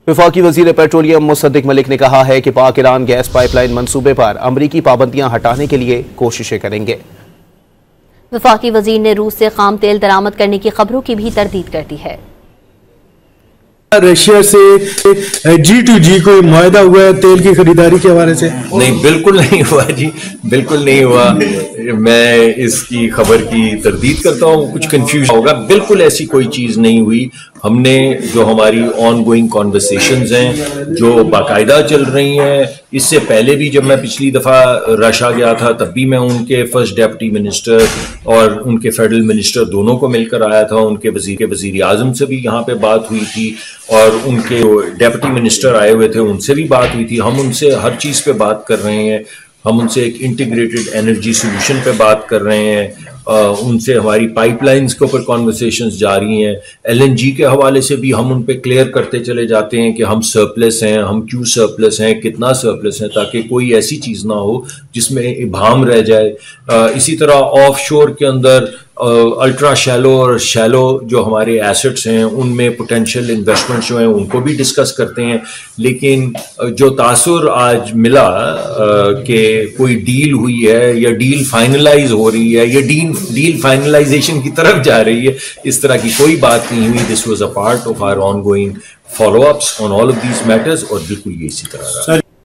वफाकी वज़ीर पेट्रोलियम मुसद्दिक मलिक ने कहा है कि पाक ईरान गैस पाइपलाइन मंसूबे पर अमरीकी पाबंदियां हटाने के लिए कोशिशें करेंगे। वफाकी वज़ीर ने रूस से खाम तेल दरामद करने की खबरों की भी तरदीद कर दी है। रशिया से G2G कोई मुआहदा हुआ है तेल की खरीदारी के हवाले से? नहीं, बिल्कुल नहीं हुआ जी, बिल्कुल नहीं हुआ। मैं इसकी खबर की तरदीद करता हूँ, कुछ कंफ्यूजन होगा, बिल्कुल ऐसी कोई चीज़ नहीं हुई। हमने जो हमारी ऑन गोइंग कॉन्वर्सेशंस हैं जो बाकायदा चल रही हैं, इससे पहले भी जब मैं पिछली दफ़ा रशिया गया था तब भी मैं उनके फर्स्ट डेप्टी मिनिस्टर और उनके फेडरल मिनिस्टर दोनों को मिलकर आया था। उनके वज़ीर आज़म से भी यहाँ पे बात हुई थी और उनके डेप्टी मिनिस्टर आए हुए थे, उनसे भी बात हुई थी। हम उनसे हर चीज़ पे बात कर रहे हैं, हम उनसे एक इंटीग्रेटेड एनर्जी सोल्यूशन पे बात कर रहे हैं, उनसे हमारी पाइपलाइंस के ऊपर कॉन्वर्सेशंस जारी हैं। LNG के हवाले से भी हम उन पे क्लियर करते चले जाते हैं कि हम सरप्लस हैं, हम क्यों सरप्लस हैं, कितना सरप्लस हैं, ताकि कोई ऐसी चीज़ ना हो जिसमें इबाम रह जाए। इसी तरह ऑफ शोर के अंदर अल्ट्रा शैलो और शैलो जो हमारे एसेट्स हैं उनमें पोटेंशियल इन्वेस्टमेंट्स जो हैं उनको भी डिस्कस करते हैं। लेकिन जो तासुर आज मिला कि कोई डील हुई है या डील फाइनलाइज हो रही है या डील फाइनलाइजेशन की तरफ जा रही है, इस तरह की कोई बात नहीं हुई। This was a part of our ongoing follow ups on all of these matters और बिल्कुल ये इसी तरह रहा।